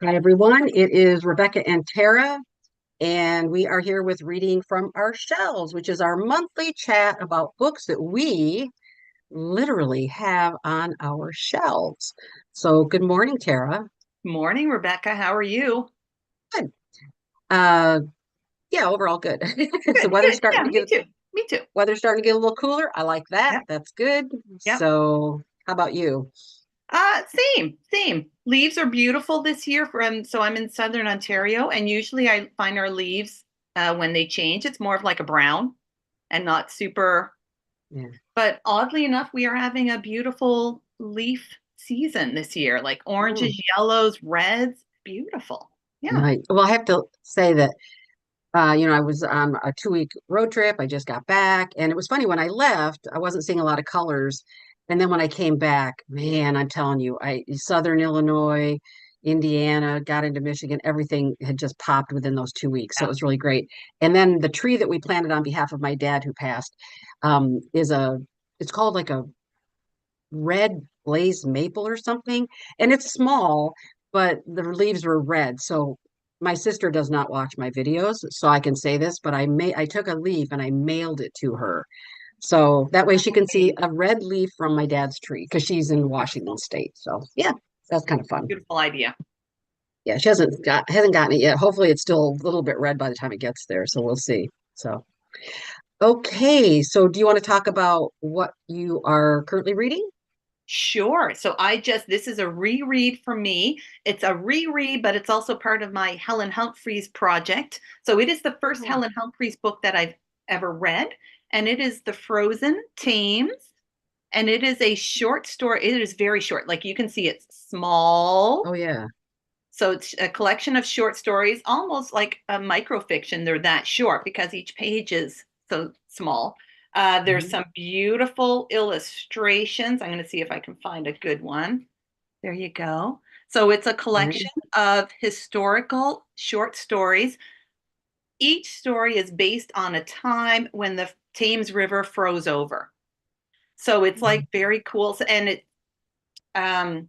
Hi, everyone. It is Rebecca and Tara, and we are here with Reading from Our Shelves, which is our monthly chat about books that we literally have on our shelves. So, good morning, Tara. Morning, Rebecca. How are you? Good. Uh, yeah, overall good. The Good, weather's good. starting Yeah, to me get too. Me too. a little cooler. I like that. Yep, That's good. yep. So, how about you? Same. Leaves are beautiful this year so I'm in Southern Ontario, and usually I find our leaves when they change, it's more of like a brown and not super. Yeah. But oddly enough, we are having a beautiful leaf season this year, like Mm, oranges, yellows, reds. Beautiful. Yeah. nice. Well, I have to say that I was on a 2 week road trip. I just got back, and it was funny when I left, I wasn't seeing a lot of colors. And then when I came back, man, I'm telling you, Southern Illinois, Indiana, got into Michigan, everything had just popped within those 2 weeks. So Yeah. it was really great. And then the tree that we planted on behalf of my dad who passed, is it's called like a red glazed maple or something. And it's small, but the leaves were red. So my sister does not watch my videos, so I can say this, but I took a leaf and I mailed it to her. So that way she can see Okay. a red leaf from my dad's tree because she's in Washington Beautiful. State. So yeah, that's kind of fun. Beautiful idea. Yeah, she hasn't gotten it yet. Hopefully it's still a little bit red by the time it gets there. So we'll see. So okay. So do you want to talk about what you are currently reading? Sure. This is a reread for me. It's a reread, but it's also part of my Helen Humphreys project. So it is the first Oh, Helen Humphreys book that I've ever read, and it is The Frozen Thames. And it is a short story. It is very short. Like you can see, it's oh small. yeah. So it's a collection of short stories, almost like a microfiction. They're that short because each page is so small. There's Mhm. some beautiful illustrations. I'm going to see if I can find a good one. There you go. So it's a collection Right. of historical short stories. Each story is based on a time when the Thames River froze over. So it's like very cool. And um,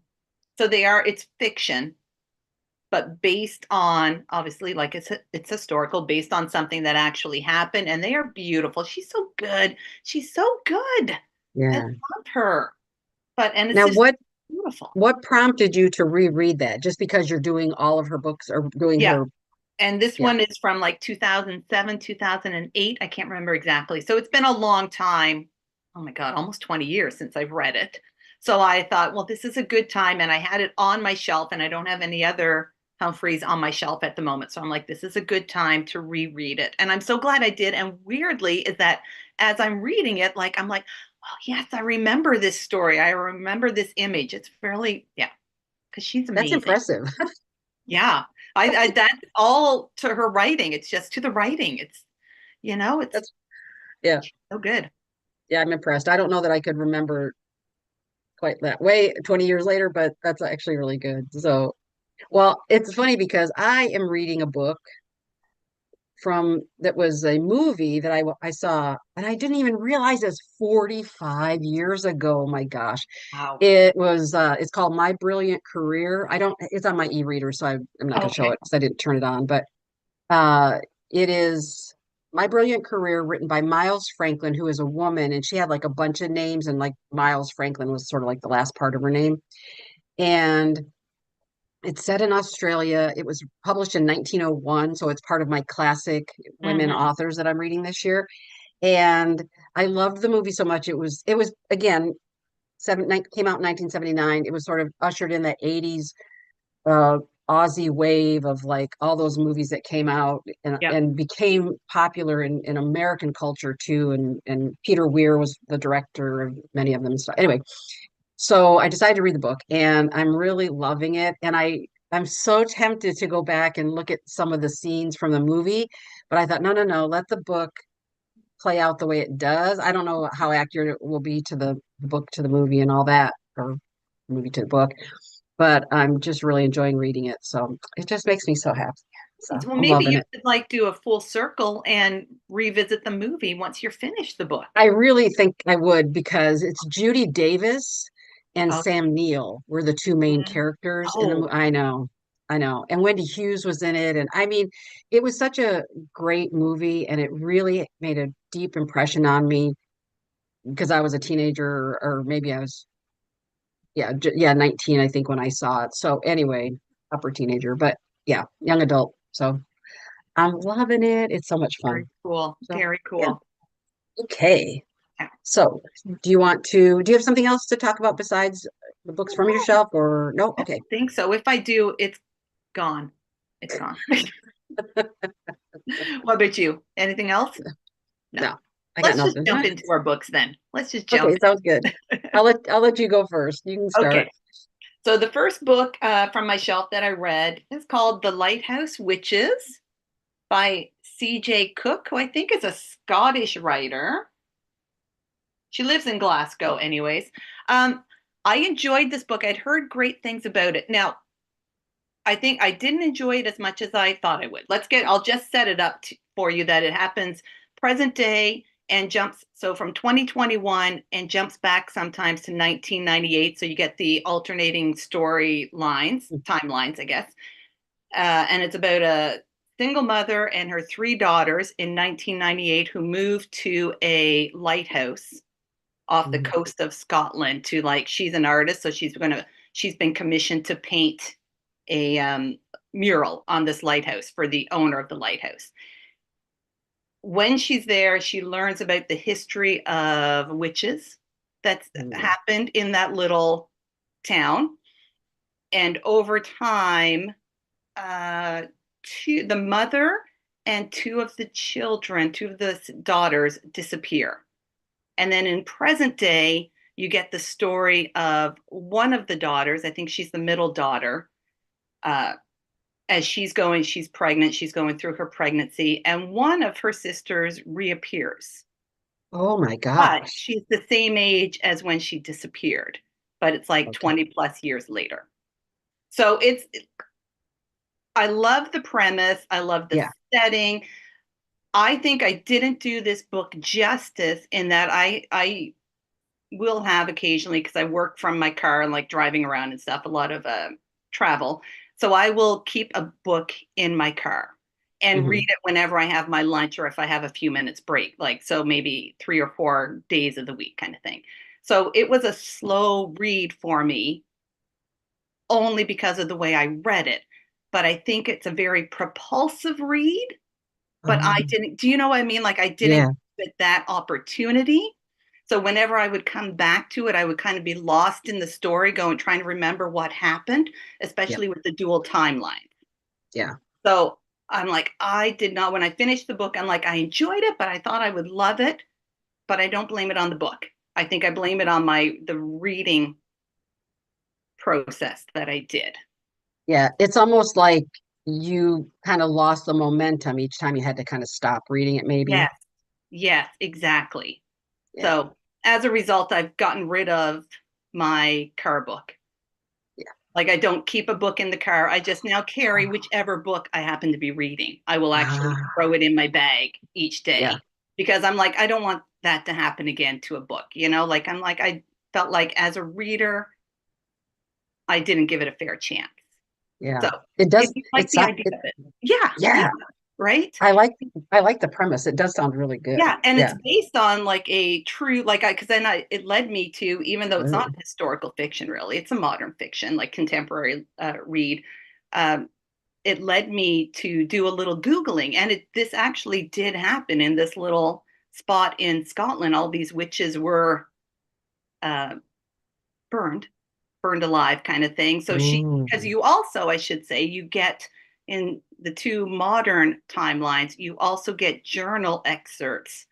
it's fiction, but based on obviously like it's historical, based on something that actually happened, and they are beautiful. She's so good. She's so good. I Yeah. love her. And it's Now, just what beautiful. what prompted you to reread that? Just because you're doing all of her books or doing Yeah. her, And this yeah. one is from like 2007, 2008. I can't remember exactly. So it's been a long time. Oh my God, almost 20 years since I've read it. So I thought, well, this is a good time. And I had it on my shelf, and I don't have any other Humphreys on my shelf at the moment. So I'm like, this is a good time to reread it. And I'm so glad I did. And weirdly, is that as I'm reading it, like, I'm like, oh, yes, I remember this story. I remember this image. It's fairly, yeah, because she's That's amazing. impressive. Yeah. I that's all to her writing. It's just to the writing. It's That's yeah. so good. Yeah, I'm impressed. I don't know that I could remember quite that way 20 years later, but that's actually really good. So, well, it's funny because I am reading a book from that was a movie that I saw, and I didn't even realize it was 45 years ago. My gosh. Wow. It's called My Brilliant Career. I don't it's on my e-reader, so I'm not gonna show Okay. it because I didn't turn it on, but uh it is My Brilliant Career, written by Miles Franklin, who is a woman, and she had like a bunch of names, and like Miles Franklin was sort of like the last part of her name. And it's set in Australia. It was published in 1901, so it's part of my classic women Hmm. authors that I'm reading this year. And I loved the movie so much. It was again came out in 1979. It was sort of ushered in that 80s uh Aussie wave of like all those movies that came out Yep. and became popular in American culture too. And Peter Weir was the director of many of them. So anyway, so I decided to read the book, and I'm really loving it. And I'm so tempted to go back and look at some of the scenes from the movie, but I thought, no, no, no, let the book play out the way it does. I don't know how accurate it will be to the book to the movie and all that, or movie to the book, but I'm just really enjoying reading it. So it just makes me so happy. So Well, I'm maybe loving you it. could like do a full circle and revisit the movie once you're finished the book. I really think I would because it's Judy Davis and Okay. Sam Neill were the two main characters in the Oh, movie. I know. I know. And Wendy Hughes was in it. And I mean, it was such a great movie and it really made a deep impression on me because I was a teenager or maybe I was, yeah, yeah, 19, I think, when I saw it. So anyway, upper teenager, but yeah, young adult. So I'm loving it. It's so much Very fun. cool. So Very yeah. cool. Okay. Yeah. So do you have something else to talk about besides the books from your shelf or no? I Okay. don't think so. If I do, it's gone. It's gone. What about you? Anything else? No. No, I got Let's just nothing. jump into our books then. Let's just jump. Okay, sounds good. I'll let you go first. You can start. Okay. So the first book from my shelf that I read is called The Lighthouse Witches by C.J. Cooke, who I think is a Scottish writer. She lives in Glasgow, anyways. I enjoyed this book. I'd heard great things about it. Now, I think I didn't enjoy it as much as I thought I would. I'll just set it up for you that it happens present day and jumps so from 2021 and jumps back sometimes to 1998. So you get the alternating story lines, timelines, I guess. And it's about a single mother and her three daughters in 1998 who moved to a lighthouse off the Mhm. coast of Scotland to like she's an artist, so she's been commissioned to paint a mural on this lighthouse for the owner of the lighthouse. When she's there, she learns about the history of witches that's Mhm. happened in that little town. And over time, the mother and two of the children, two of the daughters disappear. And then in present day, you get the story of one of the daughters. I think she's the middle daughter. Uh, as she's pregnant, she's going through her pregnancy, and one of her sisters reappears. Oh my But gosh. she's the same age as when she disappeared, but it's like Okay. 20 plus years later. So I love the premise. I love the Yeah. setting. I think I didn't do this book justice in that I will have occasionally because I work from my car and like driving around and stuff, a lot of travel. So I will keep a book in my car and read Hmm. it whenever I have my lunch or if I have a few minutes break, like so maybe 3 or 4 days of the week kind of thing. So it was a slow read for me only because of the way I read it. But I think it's a very propulsive read. But I Um, didn't, do you know what I mean? Like I didn't yeah. get that opportunity. So whenever I would come back to it, I would kind of be lost in the story, going trying to remember what happened, Yeah. especially with the dual timeline. Yeah. So I'm like, I did not, when I finished the book, I'm like, I enjoyed it, but I thought I would love it. But I don't blame it on the book. I think I blame it on the reading process that I did. Yeah. It's almost like you kind of lost the momentum each time you had to kind of stop reading it, maybe. Yes, yes, exactly. Yeah. So as a result, I've gotten rid of my car book. Yeah. Like I don't keep a book in the car. I just now carry whichever book I happen to be reading. I will actually Ah, throw it in my bag each yeah. day because I'm like, I don't want that to happen again to a book. Like I'm like, I felt like as a reader, I didn't give it a fair chance. Yeah. So It if does. you like the idea of it, yeah, yeah, Yeah. right. I like I like the premise. It does sound really good. Yeah, and it's Yeah. based on like a true like I because then it led me to even though it's not Ooh. historical fiction really, it's a modern fiction like contemporary read. Um, it led me to do a little googling, and this actually did happen in this little spot in Scotland. All these witches were uh, burned, burned alive, kind of thing. So because Mm. you also, I should say, you get in the two modern timelines, you also get journal excerpts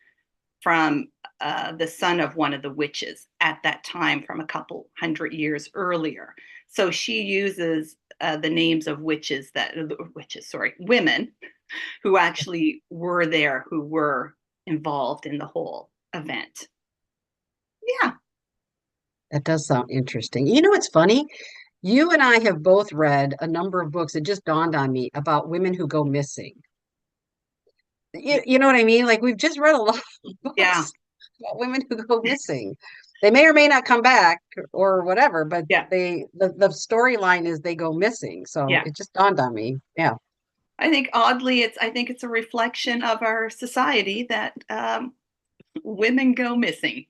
from the son of one of the witches at that time from a couple hundred years earlier. So she uses the names of women who actually were there, who were involved in the whole event. Yeah. That does sound interesting. You know what's funny? You and I have both read a number of books. It just dawned on me about women who go missing. You know what I mean? Like we've just read a lot of Yeah. books about women who go missing. They may or may not come back or whatever, but Yeah. the storyline is they go missing. So Yeah. it just dawned on me. Yeah. I think oddly, I think it's a reflection of our society that women go missing.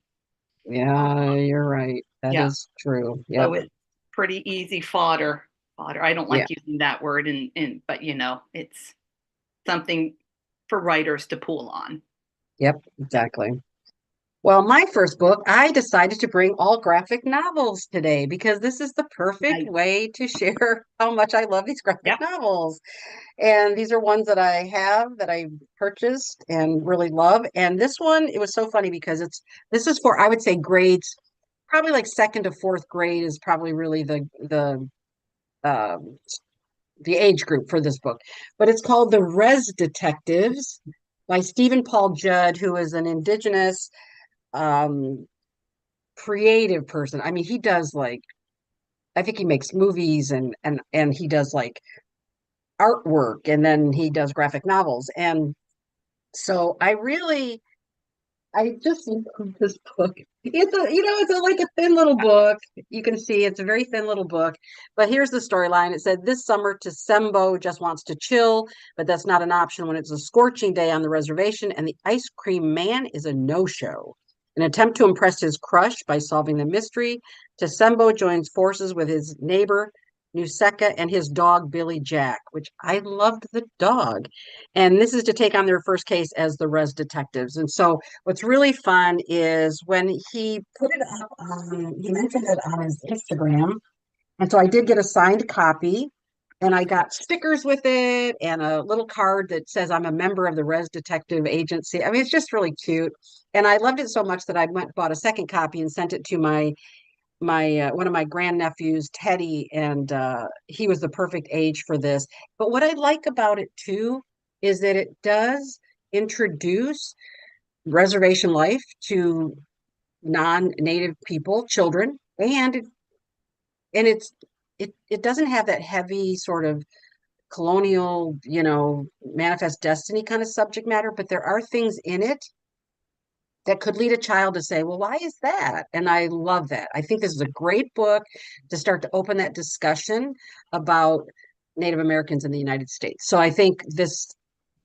Yeah, you're right. That Yeah. is true. So Yep. it's pretty easy fodder. Fodder. I don't Yeah. like using that word but it's something for writers to pull on. Yep. Exactly. Well, my first book, I decided to bring all graphic novels today because this is the perfect Nice. way to share how much I love these graphic Yep. novels. And these are ones that I have that I purchased and really love. And this one, it was so funny because this is for, I would say, grades, probably like second to fourth grade is probably really um, the age group for this book. But it's called The Res Detectives by Stephen Paul Judd, who is an indigenous um creative person. I mean, he does like I think he makes movies and he does like artwork and then he does graphic novels. And so I just love this book. It's like a thin little book. You can see it's a very thin little book. But here's the storyline. It said this summer Sembo just wants to chill, but that's not an option when it's a scorching day on the reservation and the ice cream man is a no-show. An attempt to impress his crush by solving the mystery, Sembo joins forces with his neighbor Nuseka and his dog Billy Jack, which I loved the dog. And this is to take on their first case as the res detectives. And so what's really fun is when he put it up on, he mentioned it on his Instagram. And so I did get a signed copy and I got stickers with it and a little card that says I'm a member of the Res Detective Agency. I mean, it's just really cute. And I loved it so much that I went and bought a second copy and sent it to my one of my grandnephews, Teddy, and he was the perfect age for this. But what I like about it too is that it does introduce reservation life to non-native people, children, and it doesn't have that heavy sort of colonial, manifest destiny kind of subject matter, but there are things in it that could lead a child to say, well, why is that? And I love that. I think this is a great book to start to open that discussion about Native Americans in the United States. So I think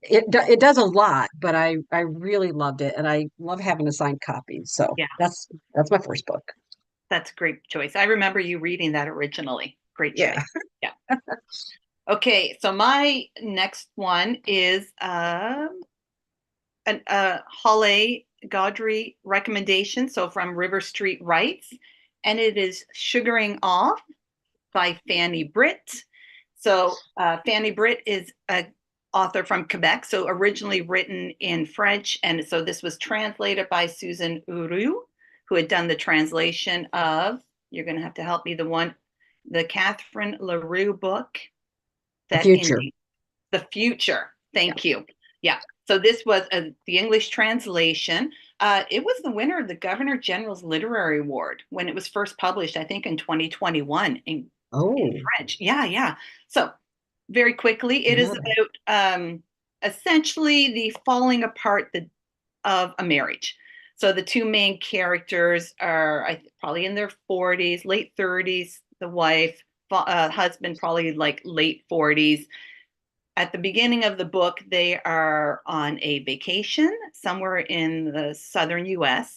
it does a lot, but I really loved it, and I love having a signed copy. So Yeah. that's my first book. That's a great choice. I remember you reading that originally. Great choice. Yeah. Yeah. Okay, so my next one is Halle Gaudry recommendation. So from River Street Writes, and it is Sugaring Off by Fanny Britt. So Fanny Britt is a author from Quebec, so originally written in French, and so this was translated by Susan Uru, who had done the translation of, you're going to have to help me, the Catherine Leroux book, The that future. in the future. Thank you. Yeah. So this was the English translation. It was the winner of the Governor General's Literary Award when it was first published, I think in 2021 in Oh, French. Yeah, yeah. So very quickly, it is no. about essentially the falling apart of a marriage. So the two main characters are probably in their 40s, late 30s, the wife, husband probably like late 40s. At the beginning of the book, they are on a vacation somewhere in the southern US.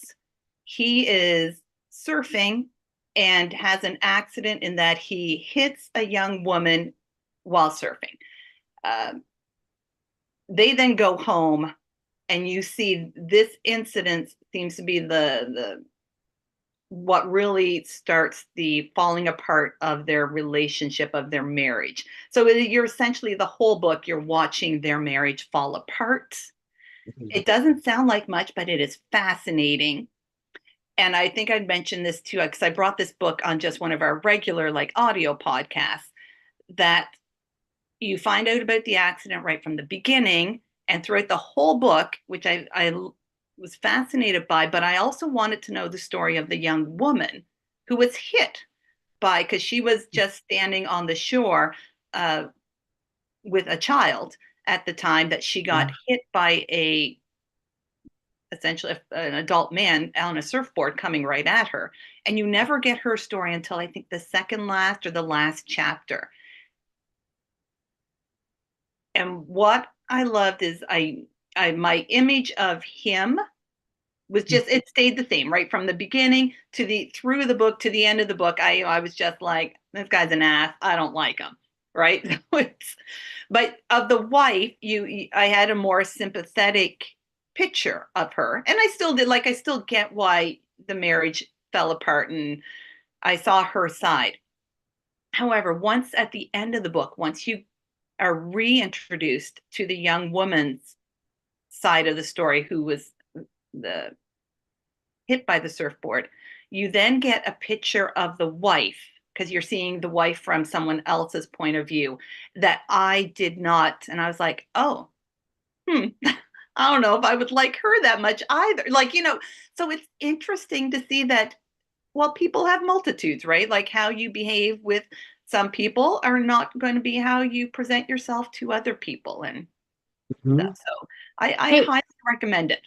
He is surfing and has an accident in that he hits a young woman while surfing. Uh, they then go home, and you see this incident seems to be the what really starts the falling apart of their relationship, of their marriage. So you're essentially, the whole book, you're watching their marriage fall apart. It doesn't sound like much, but it is fascinating. And I think I'd mentioned this too, because I brought this book on just one of our regular like audio podcasts, that you find out about the accident right from the beginning and throughout the whole book, which I was fascinated by, but I also wanted to know the story of the young woman who was hit by, because she was just standing on the shore with a child at the time that she got hit by essentially an adult man on a surfboard coming right at her. And you never get her story until I think the second last or the last chapter. And what I loved is my image of him was just, it stayed the same, right? From the beginning to through the book to the end of the book. I was just like, this guy's an ass. I don't like him. Right. But of the wife, I had a more sympathetic picture of her. And I still did, like, I still get why the marriage fell apart, and I saw her side. However, once at the end of the book, once you are reintroduced to the young woman's side of the story, who was the hit by the surfboard, you then get a picture of the wife, because you're seeing the wife from someone else's point of view, that I did not. And I was like, oh, I don't know if I would like her that much either. Like, so it's interesting to see that, well, people have multitudes, right? Like, how you behave with some people are not going to be how you present yourself to other people and Mhm. stuff. So I Hey, highly recommend it.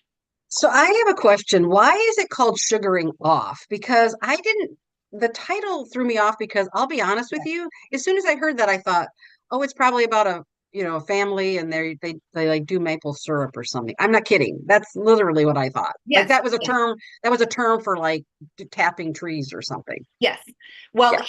so I have a question. Why is it called Sugaring Off? Because the title threw me off because I'll be honest with you, as soon as I heard that, I thought, oh, it's probably about a family and they like do maple syrup or something. I'm not kidding. That's literally what I thought. Like Yes. that was a term for like tapping trees or something. Yes. Well, Yeah.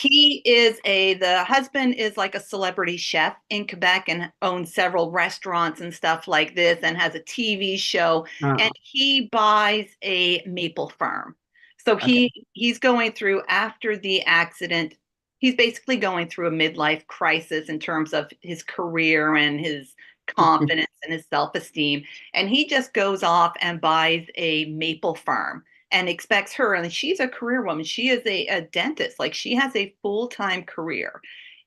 the husband is like a celebrity chef in Quebec and owns several restaurants and stuff like this and has a TV show, and Oh, he buys a maple farm. So okay. he's going through, after the accident, he's basically going through a midlife crisis in terms of his career and his confidence and his self-esteem, and he just goes off and buys a maple farm and expects her, and she's a career woman. She is a dentist. Like, she has a full-time career.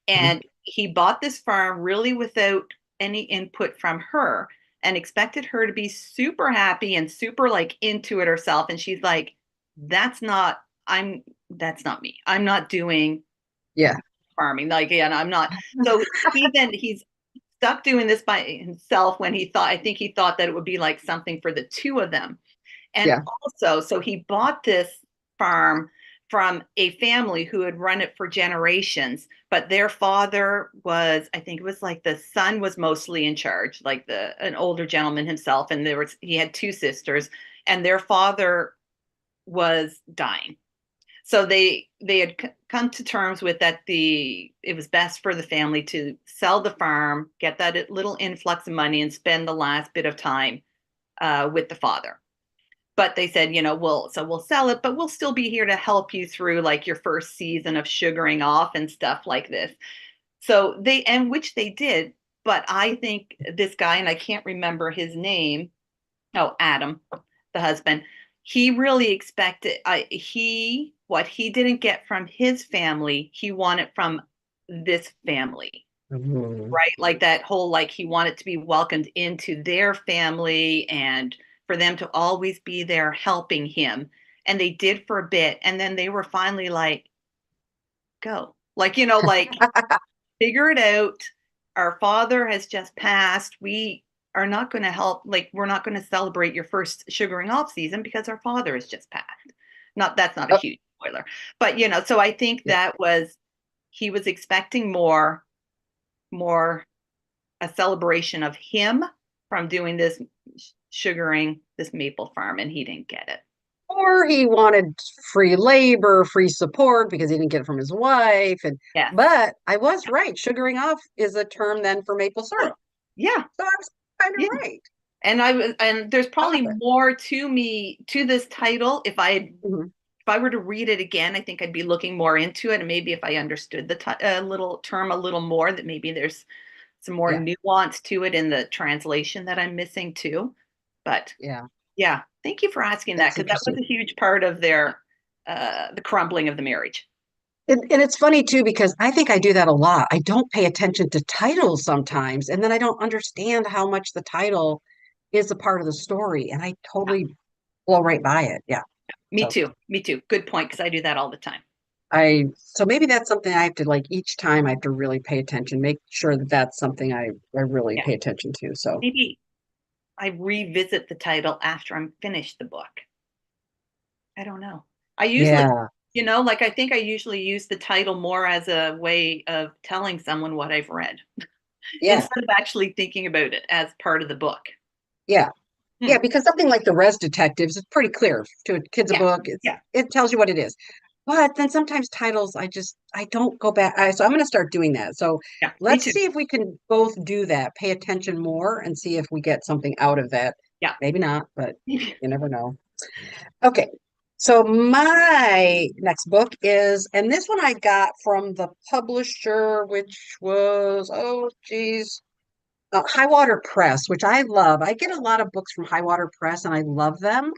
And he bought this farm really without any input from her and expected her to be super happy and super like into it herself. And she's like, that's not me. I'm not doing Yeah. farming. Like, yeah, I'm not. So he's stuck doing this by himself when I think he thought that it would be like something for the two of them. And Yeah. also, so he bought this farm from a family who had run it for generations, but their father was, I think it was like the son was mostly in charge, like an older gentleman himself, and he had two sisters, and their father was dying. So they had come to terms with that it was best for the family to sell the farm, get that little influx of money, and spend the last bit of time with the father. But they said, we'll sell it, but we'll still be here to help you through like your first season of sugaring off and stuff like this. So which they did. But I think this guy, and I can't remember his name. Oh, Adam, the husband, he really expected, what he didn't get from his family, he wanted from this family. Mhm. Right? Like that whole, like, he wanted to be welcomed into their family and for them to always be there helping him. And they did for a bit. And then they were finally like, go. Like, like, figure it out. Our father has just passed. We are not going to help. Like, we're not going to celebrate your first sugaring off season because our father has just passed. That's not a Oh, huge spoiler. But, so I think yeah. he was expecting more a celebration of him from doing this sugaring this maple farm, and he didn't get it. Or he wanted free labor, free support because he didn't get it from his wife. Yes. But I was right. Sugaring off is a term then for maple syrup. Yeah. So I was kind of Yeah. right. And there's I love probably it. more to this title. Mhm. If I were to read it again, I think I'd be looking more into it, and maybe if I understood the little term a little more, that maybe there's some more Yeah. nuance to it in the translation that I'm missing too. But Yeah. yeah, thank you for asking that, That's because that was interesting. a huge part of the crumbling of the marriage. And it's funny too, because I think I do that a lot. I don't pay attention to titles sometimes, and then I don't understand how much the title is a part of the story, and I totally blow right by it. Yeah. Me So too. Me too. Good point, because I do that all the time. so maybe that's something I have to like each time I have to really pay attention, make sure that that's something I really Yeah. pay attention to. So Maybe I revisit the title after I'm finished the book. I don't know. I usually, Yeah. like I think I usually use the title more as a way of telling someone what I've read Yeah. instead of actually thinking about it as part of the book. Yeah. Hmm. Yeah, because something like the Res Detectives is pretty clear to a kid's a Yeah. book. Yeah. It tells you what it is. But then sometimes titles, I don't go back. So I'm going to start doing that. So Yeah. Me let's too. see if we can both do that, pay attention more and see if we get something out of that. Yeah. Maybe not, but you never know. Okay. So my next book is, and this one I got from the publisher, which was, oh geez, High Water Press, which I love. I get a lot of books from High Water Press and I love them.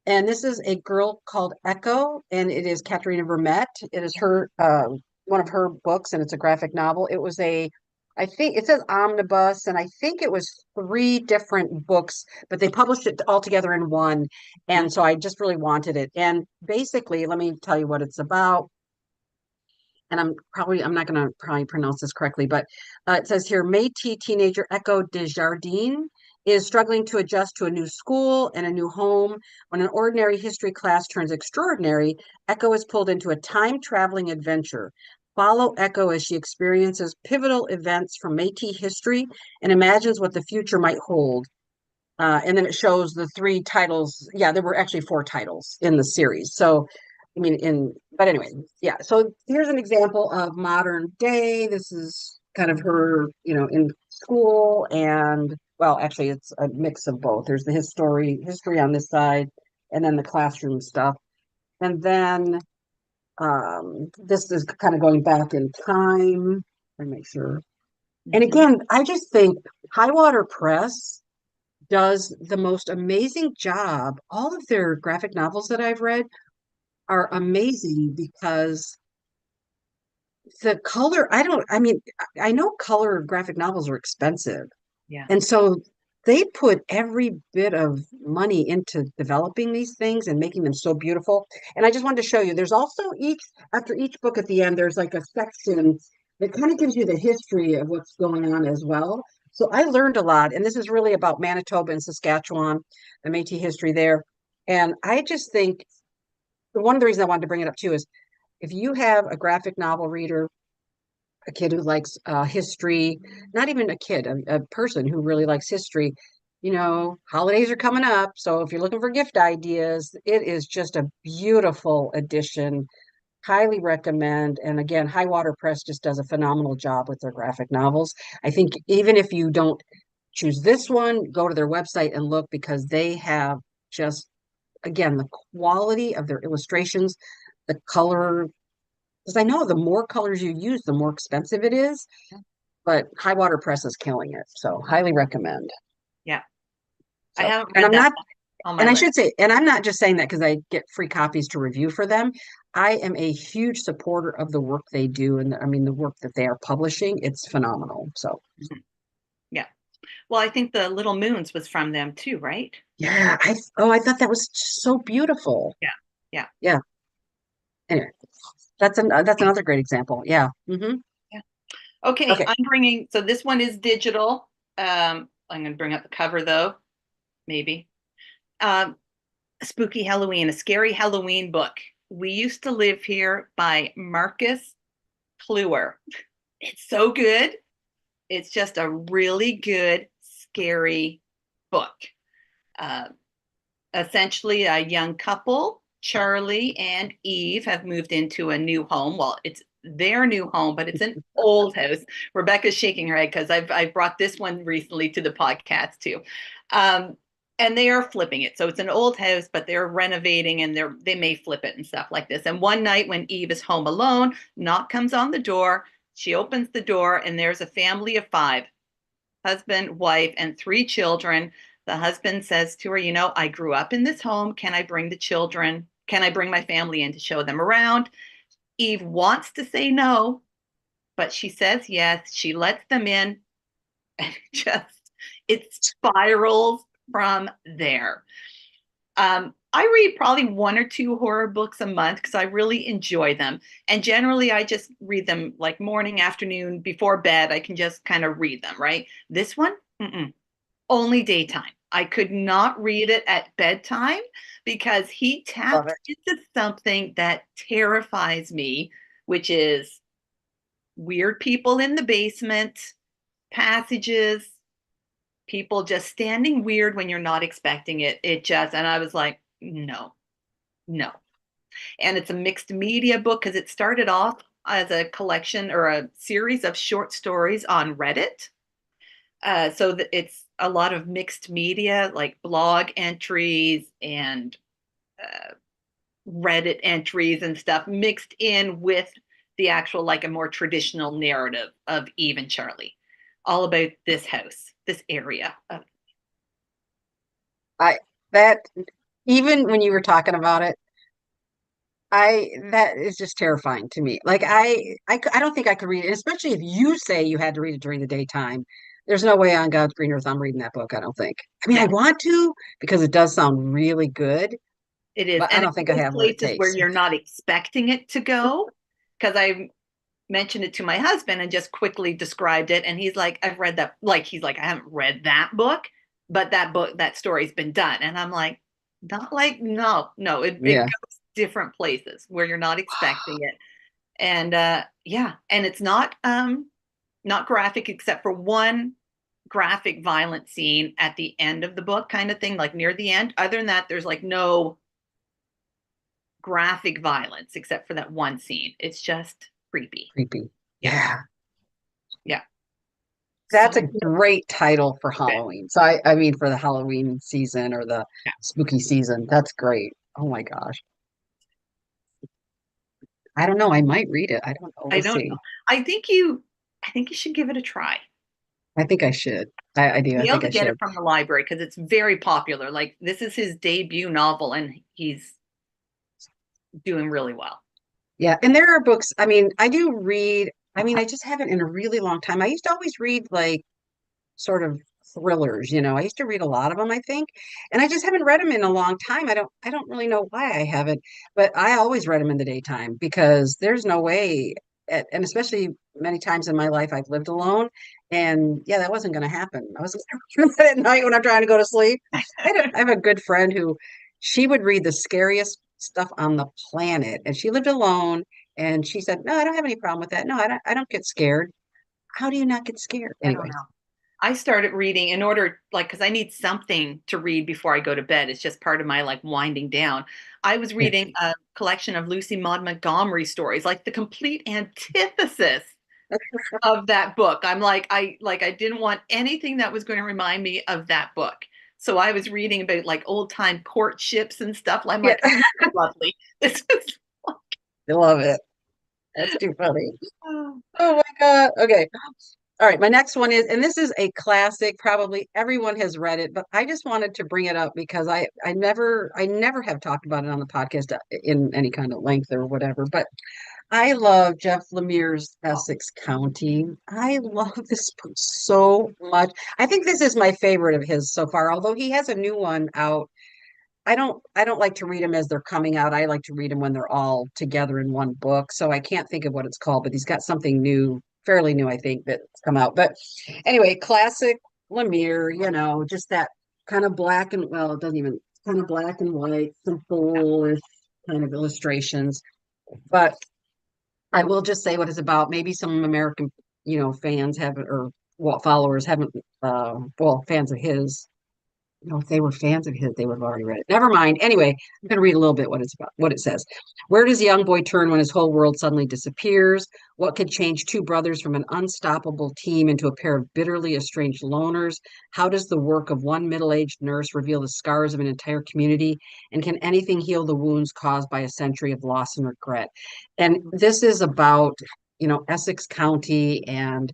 And this is a girl called Echo, and it is Katherena Vermette. It is her one of her books, and it's a graphic novel. It was I think it says omnibus, and I think it was three different books, but they published it all together in one. And so I just really wanted it. And basically, let me tell you what it's about. And I'm not going to probably pronounce this correctly, but it says here, Métis teenager Echo Desjardins is struggling to adjust to a new school and a new home. When an ordinary history class turns extraordinary, Echo is pulled into a time-traveling adventure. Follow Echo as she experiences pivotal events from Métis history and imagines what the future might hold. And then it shows the three titles. Yeah, there were actually four titles in the series. So, I mean, but anyway, yeah. So here's an example of modern day. This is kind of her, in school and, well, actually, it's a mix of both. There's the history on this side, and then the classroom stuff. And then this is kind of going back in time. Let me make sure. And Mhm. again, I just think High Water Press does the most amazing job. All of their graphic novels that I've read are amazing because the color, I mean, I know color graphic novels are expensive. Yeah. And so they put every bit of money into developing these things and making them so beautiful. And I just wanted to show you, there's also after each book at the end, there's like a section that kind of gives you the history of what's going on as well. So I learned a lot, and this is really about Manitoba and Saskatchewan, the Métis history there. And I just think one of the reasons I wanted to bring it up too is if you have a graphic novel reader, a kid who likes history, not even a kid, a person who really likes history, holidays are coming up. So if you're looking for gift ideas, it is just a beautiful addition. Highly recommend. And again, High Water Press just does a phenomenal job with their graphic novels. I think even if you don't choose this one, go to their website and look because they have just, again, the quality of their illustrations, the color, because I know the more colors you use, the more expensive it is. But High Water Press is killing it. So highly recommend. Yeah. I So, haven't and read I'm that not, on my and I list. should say, and I'm not just saying that because I get free copies to review for them. I am a huge supporter of the work they do. And I mean, the work that they are publishing, it's phenomenal. So, Mhm. Yeah. Well, I think the Little Moons was from them too, right? yeah, I thought that was so beautiful. Yeah. Yeah. Yeah. Anyway, that's another great example. Yeah. Yeah. Okay, Okay. so this one is digital. I'm going to bring up the cover though, maybe. Um, Spooky Halloween, a scary Halloween book. We used to live here by Marcus Kliewer. It's so good. It's just a really good, scary book. Uh, Essentially, a young couple, Charlie and Eve, have moved into a new home. Well, it's their new home, but it's an old house. Rebecca's shaking her head because I've brought this one recently to the podcast too. And they are flipping it. So it's an old house, but they're renovating and they may flip it and stuff like this. And one night when Eve is home alone, knock comes on the door. She opens the door and there's a family of five, husband, wife, and three children. The husband says to her, I grew up in this home. Can I bring the children? Can I bring my family in to show them around? Eve wants to say no, but she says yes. She lets them in and it spirals from there. I read probably one or two horror books a month because I really enjoy them. And generally, I just read them like morning, afternoon, before bed. I can just kind of read them, right? This one, only daytime. I could not read it at bedtime because he Love tapped it. into something that terrifies me, which is weird people in the basement, passages, people just standing weird when you're not expecting it. And I was like, no, no. And it's a mixed media book because it started off as a collection or a series of short stories on Reddit. So it's a lot of mixed media, like blog entries and uh, Reddit entries and stuff mixed in with the actual, like a more traditional narrative of Eve and Charlie, all about this house, this area. I that even when you were talking about it, I that is just terrifying to me. Like I don't think I could read it, especially if you say you had to read it during the daytime. There's no way on God's green earth I'm reading that book, I don't think. I mean, Yeah, I want to because it does sound really good, it is. but I And don't it think I goes have what it places where takes. you're not expecting it to go. Because I mentioned it to my husband and just quickly described it. And he's like, I've read that. Like, he's like, I haven't read that book, but that story's been done. And I'm like, not like, no, no, it Yeah. goes different places where you're not expecting it. And yeah, and it's not graphic except for one graphic violent scene at the end of the book kind of thing, like near the end. Other than that, there's like no graphic violence except for that one scene. It's just creepy. Creepy. Yeah. Yeah. Yeah. So That's a great title for good. Halloween. So I mean for the Halloween season or the Yeah. spooky season. That's great. Oh my gosh. I don't know. I might read it. I don't know. I We'll don't know. see. I think you should give it a try. I think I should. I do. I Be able think to I get it should. from the library because it's very popular. Like this is his debut novel and he's doing really well. Yeah. And there are books. I mean, I do read. I mean, I just haven't in a really long time. I used to always read like sort of thrillers, you know. I used to read a lot of them, I think, and I just haven't read them in a long time. I don't really know why I haven't, but I always read them in the daytime because there's no way, and especially many times in my life I've lived alone, and yeah, that wasn't going to happen. I wasn't gonna read that at night when I'm trying to go to sleep. I have a good friend who she would read the scariest stuff on the planet, and she lived alone, and she said, "No, I don't have any problem with that. No, I don't get scared. How do you not get scared?" I don't Anyways. know. I started reading in order, like, because I need something to read before I go to bed. It's just part of my like winding down. I was Yeah. reading a collection of Lucy Maud Montgomery stories, like the complete antithesis of that book. I didn't want anything that was going to remind me of that book. So I was reading about like old time courtships and stuff. I'm Yeah. like, oh, this is lovely. This is I love it. That's too funny. oh, Oh my God. Okay. All right. My next one is, and this is a classic. Probably everyone has read it, but I just wanted to bring it up because I never have talked about it on the podcast in any kind of length or whatever. But I love Jeff Lemire's Essex County. I love this book so much. I think this is my favorite of his so far, although he has a new one out. I don't like to read them as they're coming out. I like to read them when they're all together in one book. So I can't think of what it's called, but he's got something new, fairly new, I think, that's come out. But anyway, classic Lemire, just that kind of black and well, it doesn't even kind of black and white, simple kind of illustrations. But I will just say what it's about. Maybe some American, fans haven't or well, followers haven't well, fans of his if they were fans of his, they would have already read it. Never mind. Anyway, I'm going to read a little bit what it's about, what it says. Where does a young boy turn when his whole world suddenly disappears? What could change two brothers from an unstoppable team into a pair of bitterly estranged loners? How does the work of one middle-aged nurse reveal the scars of an entire community? And can anything heal the wounds caused by a century of loss and regret? And this is about, Essex County, and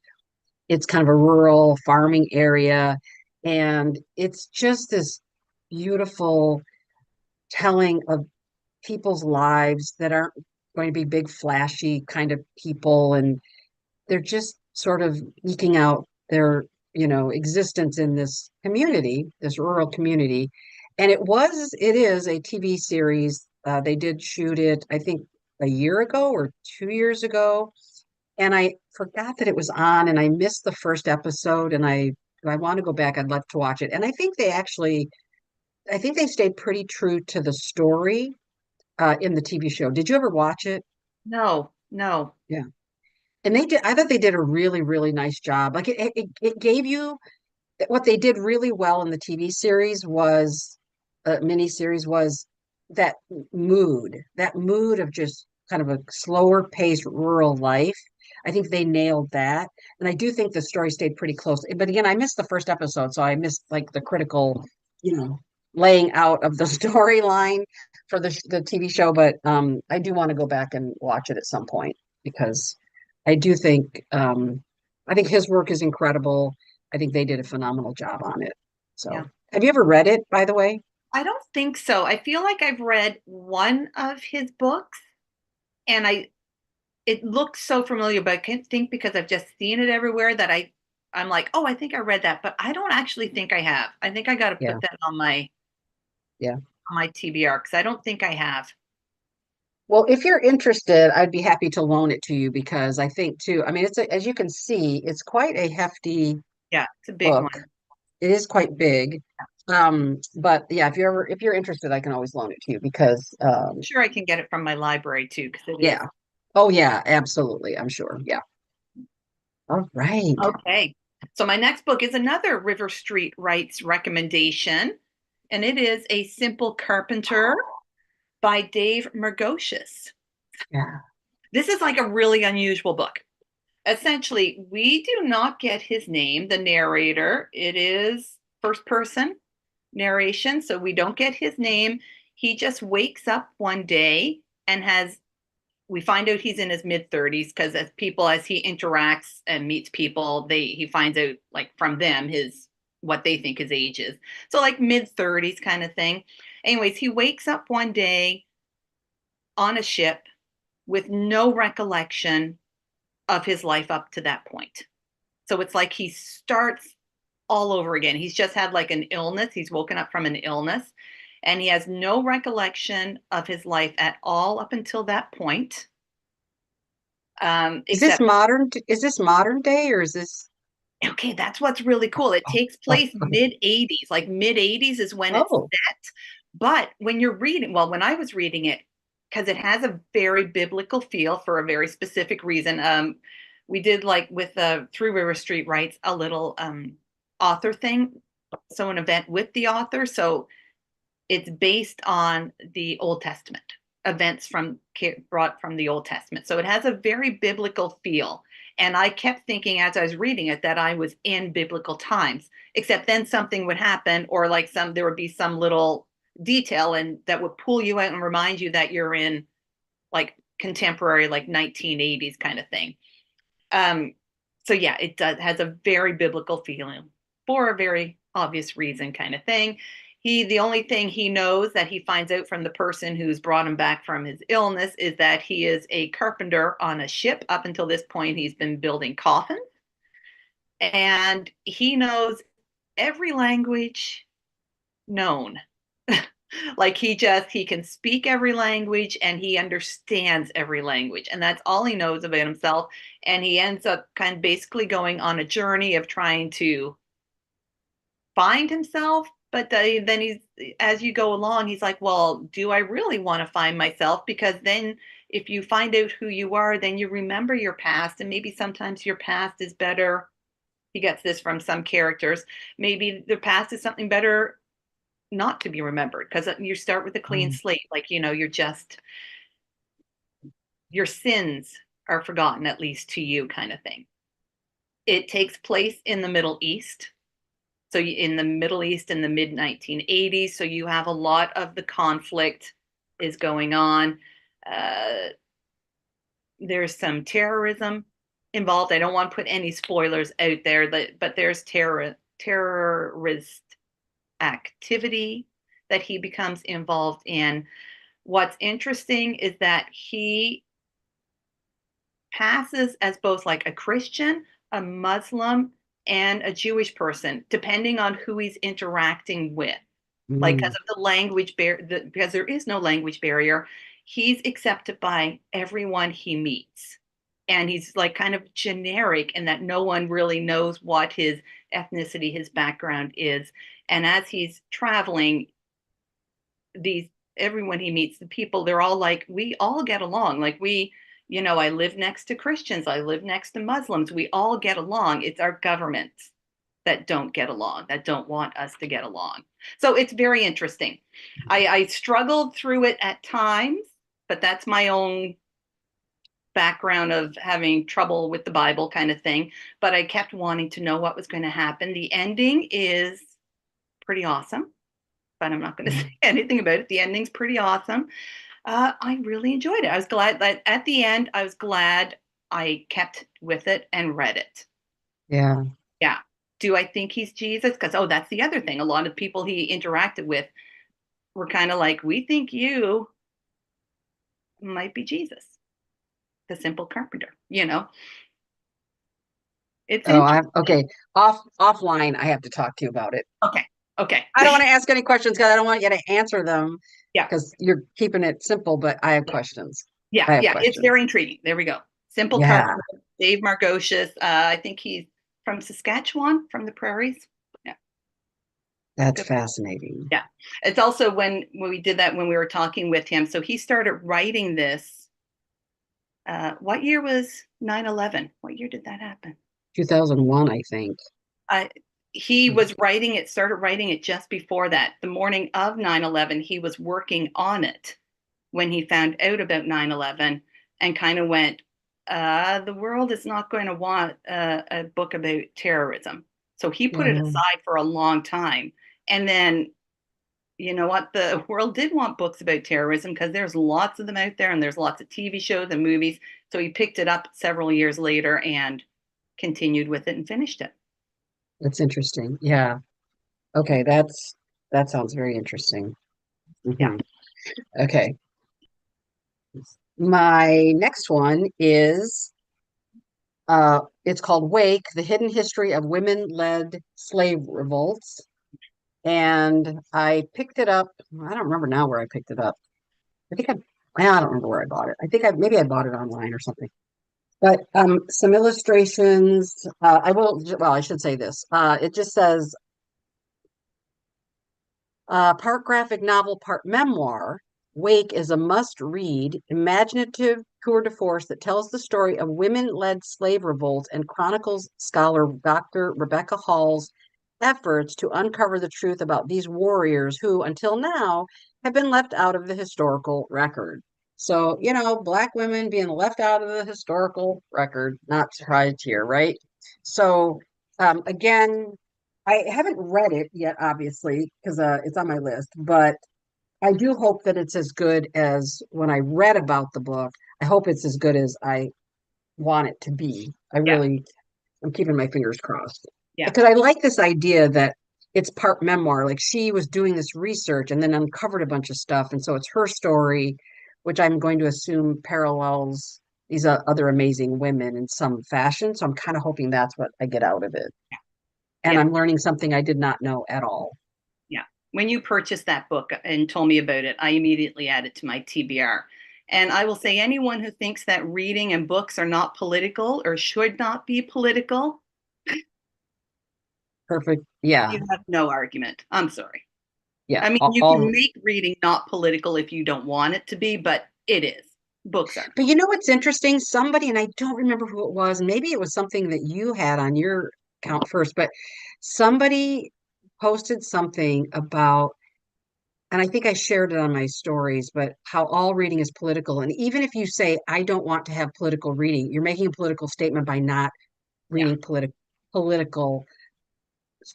it's kind of a rural farming area. And it's just this beautiful telling of people's lives that aren't going to be big, flashy kind of people. And they're just sort of eking out their, existence in this community, this rural community. And it is a TV series. They did shoot it, I think, a year ago or 2 years ago, and I forgot that it was on, and I missed the first episode, and I I want to go back. I'd love to watch it. And I think they stayed pretty true to the story in the TV show. Did you ever watch it? No, no. Yeah. And they did, I thought they did a really, really nice job. Like it gave you what they did really well in the TV series was mini series was that that mood of just kind of a slower paced rural life. I think they nailed that. And I do think the story stayed pretty close. But again, I missed the first episode, so I missed like the critical, you know, laying out of the storyline for the TV show. But I do want to go back and watch it at some point because I do think I think his work is incredible. I think they did a phenomenal job on it. Yeah. So, have you ever read it, by the way? I don't think so. I feel like I've read one of his books and it looks so familiar, but I can't think because I've just seen it everywhere that I'm like, oh, I think I read that, but I don't actually think I have. I think I got to Yeah, put that on my yeah. TBR because I don't think I have. Well, if you're interested, I'd be happy to loan it to you because I think too, I mean, as you can see, it's quite a hefty Yeah, it's a big book. one. It is quite big. But yeah, if you're interested, I can always loan it to you because I'm sure I can get it from my library too because it is. yeah. Oh yeah, absolutely. I'm sure. Yeah. All right. Okay. So my next book is another River Street Writes recommendation, and it is A Simple Carpenter by Dave Margoshes. Yeah. This is like a really unusual book. Essentially, we do not get his name, the narrator. It is first person narration, so we don't get his name. He just wakes up one day and we find out he's in his mid 30s because as he interacts and meets people, he finds out like from them his what they think his age is. So like mid 30s kind of thing. Anyways, he wakes up one day on a ship with no recollection of his life up to that point. So it's like he starts all over again. He's just had like an illness. He's woken up from an illness and he has no recollection of his life at all up until that point. Except, Is this modern day or is this okay, that's what's really cool. It takes place mid 80s, like mid 80s is when it's Oh, set. But when you're reading, well, when I was reading it, because it has a very biblical feel for a very specific reason. We did like with Three River Street Writes a little author thing, so an event with the author. So it's based on the Old Testament events brought from the Old Testament. So it has a very biblical feel. And I kept thinking as I was reading it that I was in biblical times, except then something would happen, or like there would be some little detail and that would pull you out and remind you that you're in like contemporary, like 1980s kind of thing. Um, so yeah, has a very biblical feeling for a very obvious reason kind of thing. The only thing he knows that he finds out from the person who's brought him back from his illness is that he is a carpenter on a ship. Up until this point, he's been building coffins, and he knows every language known. Like he can speak every language and he understands every language, and that's all he knows about himself. And he ends up kind of basically going on a journey of trying to find himself. But then as you go along, he's like, well, do I really want to find myself? Because then if you find out who you are, then you remember your past, and maybe sometimes your past is better. He gets this from some characters. Maybe the past is something better not to be remembered because you start with a clean slate. Like, your sins are forgotten, at least to you, kind of thing. It takes place in the Middle East. So in the Middle East in the mid 1980s. So you have a lot of the conflict is going on. There's some terrorism involved. I don't want to put any spoilers out there, but there's terrorist activity that he becomes involved in. What's interesting is that he passes as both like a Christian, a Muslim, and a Jewish person, depending on who he's interacting with. Like because of the language because there is no language barrier, he's accepted by everyone he meets. and he's like kind of generic in that no one really knows what his ethnicity, his background is. And as he's traveling, everyone he meets, the people, they're all like, we all get along. Like I live next to Christians, I live next to Muslims, we all get along. It's our governments that don't get along, that don't want us to get along. So it's very interesting. I struggled through it at times, but that's my own background of having trouble with the Bible kind of thing. But I kept wanting to know what was going to happen. The ending is pretty awesome, but I'm not going to say anything about it. The ending's pretty awesome. I really enjoyed it. I was glad that at the end, I was glad I kept with it and read it. Yeah. Yeah. Do I think he's Jesus? Because, that's the other thing. A lot of people he interacted with were kind of like, we think you might be Jesus, the simple carpenter, It's Okay. Offline, I have to talk to you about it. okay. Okay. I don't want to ask any questions because I don't want you to answer them Yeah. because you're keeping it simple, but I have questions. Yeah. I have Yeah. questions. It's very intriguing. There we go. Simple carpenter, Dave Margoshes. I think he's from Saskatchewan, from the prairies. Yeah. That's fascinating. Yeah. It's also when we did that, when we were talking with him. So he started writing this. What year was 9/11? What year did that happen? 2001, I think. He was started writing it just before that. The morning of 9/11, he was working on it when he found out about 9/11 and kind of went, the world is not going to want a book about terrorism. So he put it aside for a long time. And then, you know what? The world did want books about terrorism because there's lots of them out there and there's lots of TV shows and movies. So he picked it up several years later and continued with it and finished it. That's interesting. Yeah. Okay, that sounds very interesting. Yeah. Okay. My next one is it's called Wake, The Hidden History of Women-Led Slave Revolts. And I picked it up. I don't remember now where I picked it up. I don't remember where I bought it. Maybe I bought it online or something. But some illustrations. I should say this. It just says part graphic novel, part memoir. Wake is a must-read, imaginative tour de force that tells the story of women-led slave revolts and chronicles scholar Dr. Rebecca Hall's efforts to uncover the truth about these warriors who, until now, have been left out of the historical record. So, Black women being left out of the historical record, not surprised here, right? So, again, I haven't read it yet, obviously, because it's on my list, but I do hope that it's as good as when I read about the book. I hope it's as good as I want it to be. I'm keeping my fingers crossed. Yeah. Because I like this idea that it's part memoir. Like she was doing this research and then uncovered a bunch of stuff. And so it's her story, which I'm going to assume parallels these other amazing women in some fashion. So I'm kind of hoping that's what I get out of it. And I'm learning something I did not know at all. Yeah. When you purchased that book and told me about it, I immediately added to my TBR. And I will say anyone who thinks that reading and books are not political or should not be political. Perfect. Yeah. You have no argument. I'm sorry. Yeah. I mean, you can make reading not political if you don't want it to be, but it is. Books are. But you know what's interesting? Somebody, and I don't remember who it was, maybe it was something that you had on your account first, but somebody posted something about, and I think I shared it on my stories, but how all reading is political. And even if you say, I don't want to have political reading, you're making a political statement by not reading political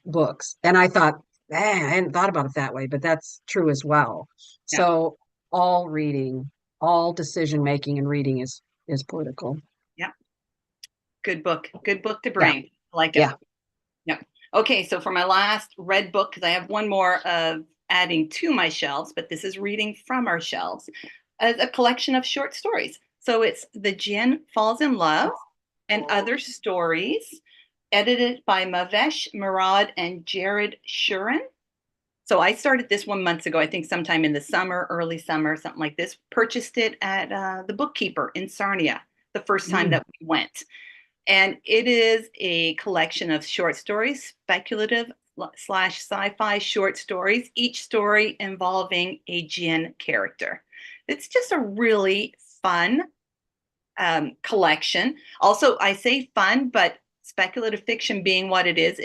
books. And I thought, I hadn't thought about it that way, but that's true as well. Yeah. So all reading, all decision making and reading is political. Yeah. Good book. Good book to bring. Yeah. I like it. Yeah. Okay. So for my last read book, because I have one more of adding to my shelves, but this is reading from our shelves, a collection of short stories. So it's The Djinn Falls in Love and Other Stories, edited by Mahvesh, Murad, and Jared Shurin. So I started this 1 month ago, I think sometime in the summer, early summer, something like this. Purchased it at the Bookkeeper in Sarnia. the first time Mm. that we went. And it is a collection of short stories, speculative slash sci-fi short stories, each story involving a Djinn character. It's just a really fun collection. Also, I say fun, but speculative fiction being what it is,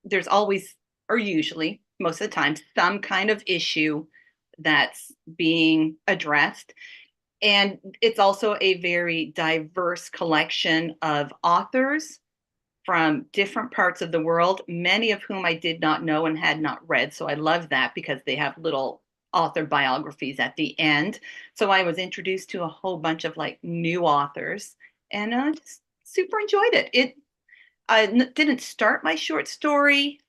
there's always, or usually, most of the time, some kind of issue that's being addressed. And it's also a very diverse collection of authors from different parts of the world, many of whom I did not know and had not read. So I love that because they have little author biographies at the end. So I was introduced to a whole bunch of like new authors, and I just super enjoyed it. I didn't start my short story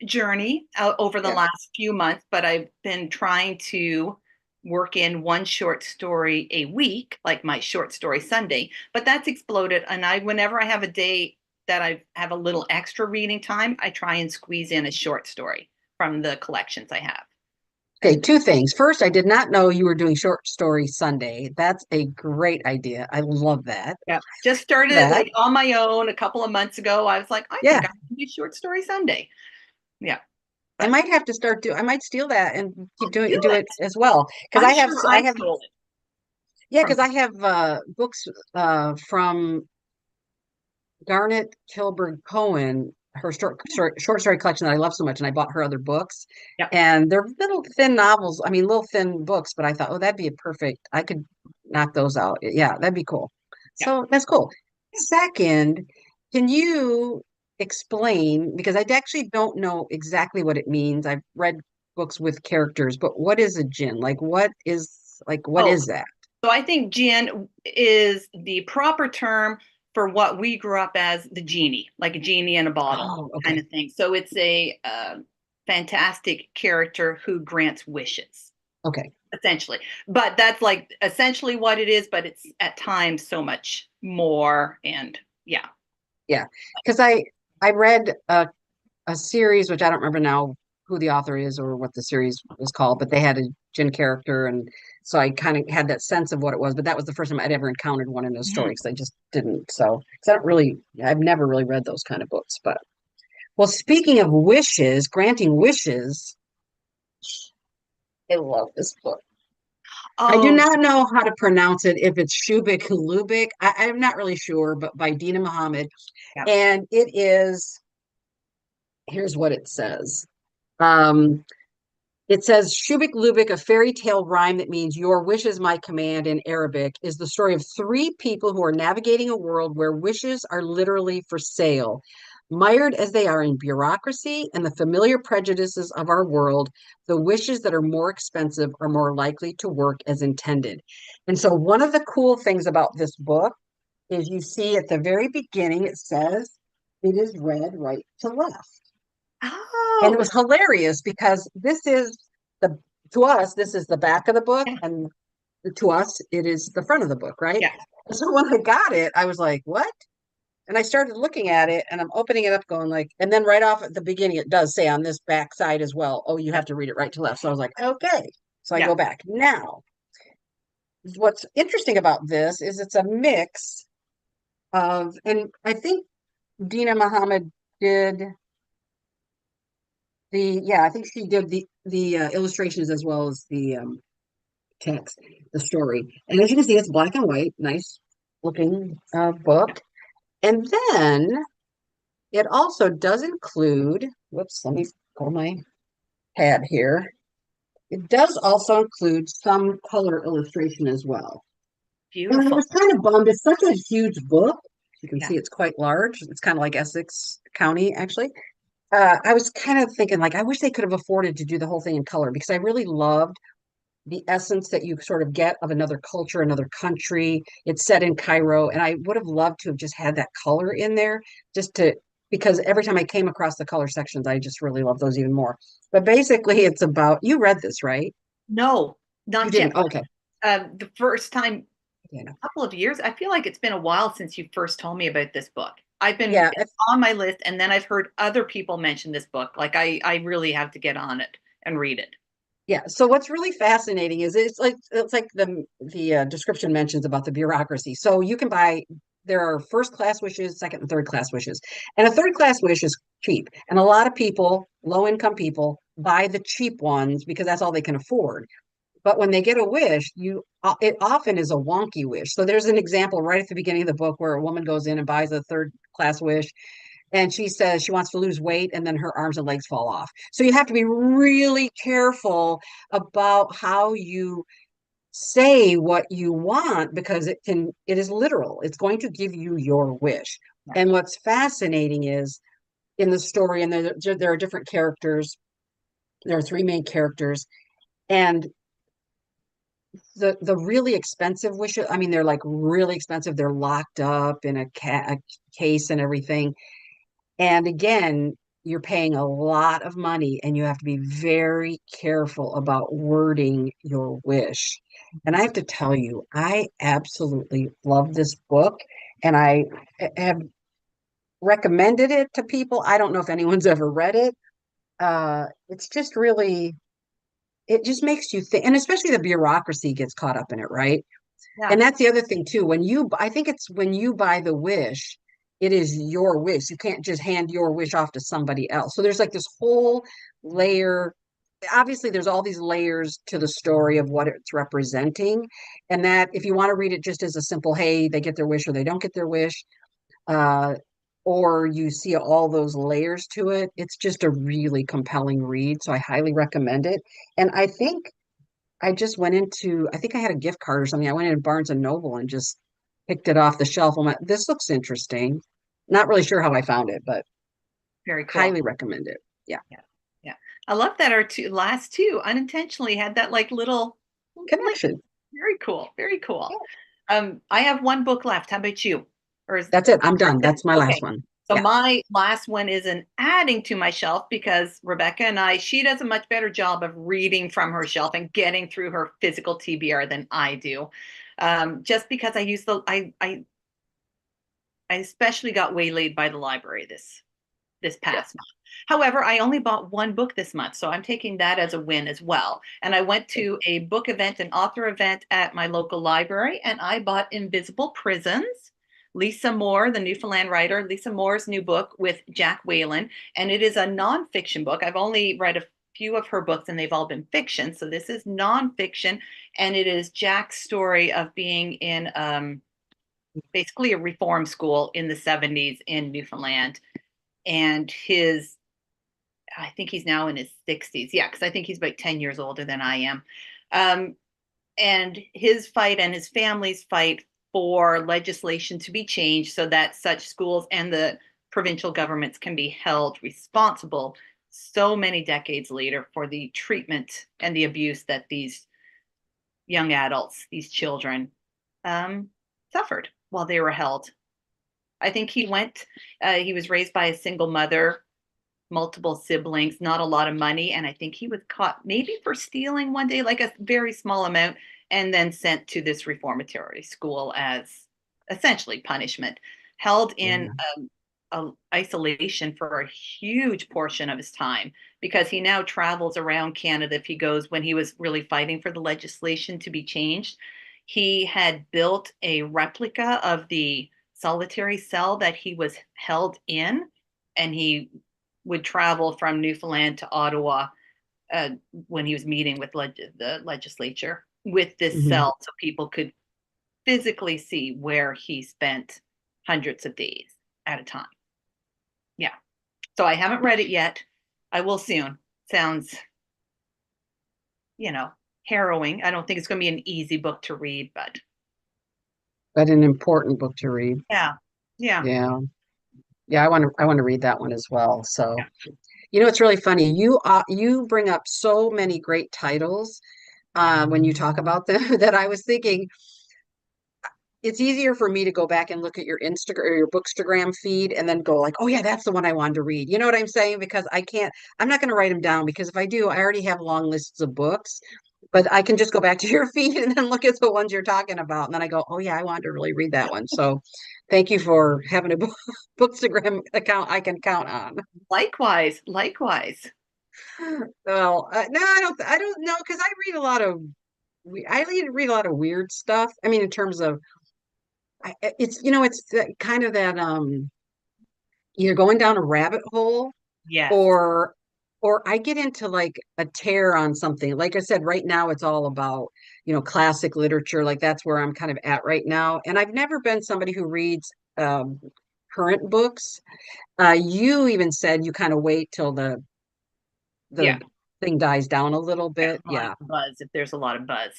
journey over the Yeah. last few months, but I've been trying to work in one short story a week, like my short story Sunday. But that's exploded, and whenever I have a day that I have a little extra reading time, I try and squeeze in a short story from the collections I have. Okay, two things. First, I did not know you were doing Short Story Sunday. That's a great idea. I love that. Yeah, just started That, like on my own a couple of months ago. I was like, I yeah, think I can do short story Sunday. Yeah, I but might have to start I might steal that and keep do do it it. as well. Because I'm sure I I have, stole it yeah, from. because I have books from Garnet Kilburg Cohen, her short story collection that I love so much, and I bought her other books. Yeah, And they're little thin novels, I mean, little thin books, but I thought, oh, that'd be a perfect, I could knock those out. Yeah, that'd be cool. yeah. So that's cool. Second, can you explain, because I actually don't know exactly what it means. I've read books with characters, but what is a djinn? What Oh, is that? so I think Djinn is the proper term for what we grew up as the genie, like a genie in a bottle Oh, kind okay. of thing. So it's a fantastic character who grants wishes, Okay. essentially. But that's like essentially what it is, but it's at times so much more. And yeah. Yeah. Because I read a series, which I don't remember now who the author is or what the series was called, but they had a Jin character, and so I kind of had that sense of what it was. But that was the first time I'd ever encountered one in a story Mhm. because I just didn't. So, because I don't really, I've never really read those kind of books. But well, speaking of wishes, granting wishes, I love this book. I do Oh, not know how to pronounce it, if it's Shubeik, Lubeik. I'm not really sure, but by Deena Mohamed. yeah. And it is, here's what it says. Um, It says Shubeik Lubeik, a fairy tale rhyme that means your wish is my command in Arabic, is the story of three people who are navigating a world where wishes are literally for sale. Mired as they are in bureaucracy and the familiar prejudices of our world, the wishes that are more expensive are more likely to work as intended. And so, one of the cool things about this book is you see at the very beginning, it says it is read right to left. And it Oh, was hilarious because this is the to us, this is the back of the book, yeah, and to us, it is the front of the book, right? yeah, So when I got it, I was like, what? And I started looking at it and I'm opening it up, going like, and then right off at the beginning, it does say on this back side as well, oh, you yeah, have to read it right to left. So I was like, okay. So I yeah. go back. Now, what's interesting about this is it's a mix of, and I think Deena Mohamed did yeah, I think she did the illustrations as well as the text, the story. And as you can see, it's black and white, nice looking book. And then it also does include, whoops, let me pull my pad here. It does also include some color illustration as well. And I Beautiful. was kind of bummed. It's such a huge book. You can Yeah. see it's quite large. It's kind of like Essex County, actually. I was kind of thinking, like, I wish they could have afforded to do the whole thing in color because I really loved the essence that you sort of get of another culture, another country. It's set in Cairo, and I would have loved to have just had that color in there, just to because every time I came across the color sections, I just really love those even more. But basically, it's about you read this, right? No, You not yet. didn't? Okay. The first time, Yeah. a couple of years. I feel like it's been a while since you first told me about this book. I've been Yeah. on my list, and then I've heard other people mention this book. Like I really have to get on it and read it. Yeah. So what's really fascinating is it's like the description mentions about the bureaucracy. So you can buy there are first class wishes, second and third class wishes, and a third class wish is cheap. And a lot of people, low income people, buy the cheap ones because that's all they can afford. But when they get a wish, it often is a wonky wish. So there's an example right at the beginning of the book where a woman goes in and buys a third class wish, and she says she wants to lose weight, and then her arms and legs fall off. So you have to be really careful about how you say what you want because it is literal. It's going to give you your wish. Yeah. And what's fascinating is in the story, and there are different characters. There are three main characters, and the really expensive wishes. I mean, they're like really expensive. They're locked up in a case and everything. And again, you're paying a lot of money and you have to be very careful about wording your wish. And I have to tell you, I absolutely love this book and I have recommended it to people. I don't know if anyone's ever read it. It's just really, it just makes you think, and especially the bureaucracy gets caught up in it, right? Yeah. And that's the other thing too. I think it's when you buy the wish, it is your wish. You can't just hand your wish off to somebody else. So there's like this whole layer. Obviously, there's all these layers to the story of what it's representing. And that if you want to read it just as a simple, hey, they get their wish or they don't get their wish, uh, or you see all those layers to it, it's just a really compelling read. So I highly recommend it. And I think I think I had a gift card or something. I went in Barnes and Noble and just picked it off the shelf. I'm like, this looks interesting. Not really sure how I found it, but Very cool. highly recommend it. Yeah. Yeah. Yeah. I love that our last two unintentionally had that like little link. Connection. Very cool. Very Yeah. cool. I have one book left. How about you? Or is That's it. I'm done. that's it? That's my last Okay. one. So Yeah. my last one is an adding to my shelf because Rebecca and she does a much better job of reading from her shelf and getting through her physical TBR than I do. Just because I use I especially got waylaid by the library this Yeah. past month. However, I only bought one book this month, so I'm taking that as a win as well. And I went to a book event, an author event at my local library, and I bought Invisible Prisons. Lisa Moore, the Newfoundland writer, Lisa Moore's new book with Jack Whalen. And it is a nonfiction book. I've only read a few of her books and they've all been fiction. So this is nonfiction. And it is Jack's story of being in basically a reform school in the 70s in Newfoundland. And I think he's now in his 60s. Yeah, because I think he's about 10 years older than I am. Um, and his fight and his family's fight for legislation to be changed so that such schools and the provincial governments can be held responsible so many decades later for the treatment and the abuse that these young adults, these children, suffered while they were held. I think he was raised by a single mother, multiple siblings, not a lot of money. And I think he was caught maybe for stealing one day, like a very small amount, and then sent to this reformatory school as essentially punishment, held in Yeah. isolation for a huge portion of his time because he now travels around Canada if he goes when he was really fighting for the legislation to be changed. He had built a replica of the solitary cell that he was held in, and he would travel from Newfoundland to Ottawa when he was meeting with the legislature with this Mhm. cell so people could physically see where he spent hundreds of days at a time. Yeah. So I haven't read it yet. I will soon. Sounds, you know, harrowing. I don't think it's going to be an easy book to read, but But an important book to read. yeah. Yeah. Yeah. Yeah, I want to read that one as well. So, it's really funny. You bring up so many great titles when you talk about them that I was thinking it's easier for me to go back and look at your Instagram or your Bookstagram feed and then go like, oh yeah, that's the one I wanted to read. You know what I'm saying? Because I'm not going to write them down because if I do, I already have long lists of books, but I can just go back to your feed and then look at the ones you're talking about. And then I go, oh yeah, I wanted to really read that one. So thank you for having a Bookstagram account I can count on. Likewise. Likewise. Well, no, I don't know because I read a lot of read a lot of weird stuff. I mean, in terms of it's it's kind of that either going down a rabbit hole Yes. or I get into like a tear on something. Like I said, right now it's all about, classic literature. Like that's where I'm kind of at right now. And I've never been somebody who reads um current books. You even said you kind of wait till Yeah. the thing dies down a little Yeah. bit. A lot of Yeah. buzz if there's a lot of buzz.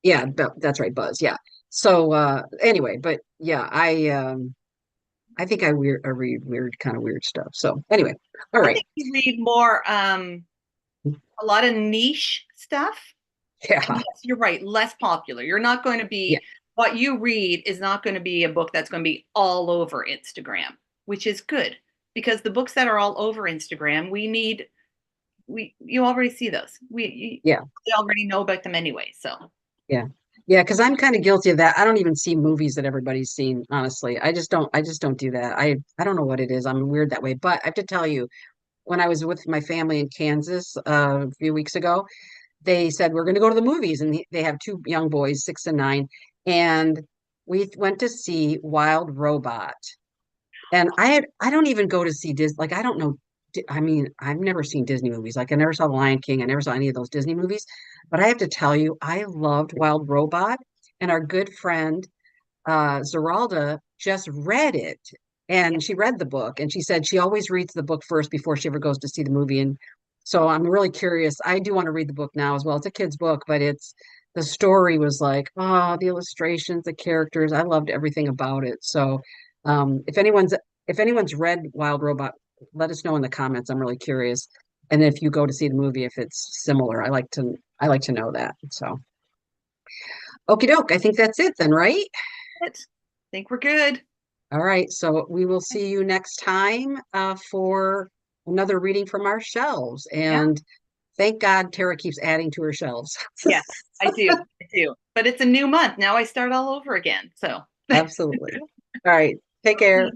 Yeah, that's right, Buzz. Yeah. So anyway, but yeah, I think I read weird kind of weird stuff. So anyway, all I right. think you read more a lot of niche stuff. And Yeah. yes, you're right, less popular. You're not going to Yeah. be what you read is not going to be a book that's going to be all over Instagram, which is good because the books that are all over Instagram, we you already see those. Yeah. We already know about them anyway. So Yeah. Yeah, because I'm kind of guilty of that. I don't even see movies that everybody's seen, honestly. I just don't do that. I don't know what it is. I'm weird that way. But I have to tell you, when I was with my family in Kansas a few weeks ago, they said we're going to go to the movies, and they have two young boys, 6 and 9, and we went to see Wild Robot. And I don't even go to see Disney. Like I don't know. I mean, I've never seen Disney movies. Like I never saw The Lion King. I never saw any of those Disney movies. But I have to tell you, I loved Wild Robot, and our good friend Zeralda just read it. yeah, And she read the book, and she said she always reads the book first before she ever goes to see the movie. And so I'm really curious. I do want to read the book now as well. It's a kid's book, but the story was like, oh, the illustrations, the characters. I loved everything about it. So if anyone's read Wild Robot, let us know in the comments. I'm really curious. And if you go to see the movie, if it's similar, I like to know that. So okie doke. I think that's it then, right? I think we're good. All right, so we will see you next time for another reading from our shelves. Yeah, And thank God Tara keeps adding to her shelves. yeah, I do. I do. But it's a new month. Now I start all over again. So Absolutely. All right, take care.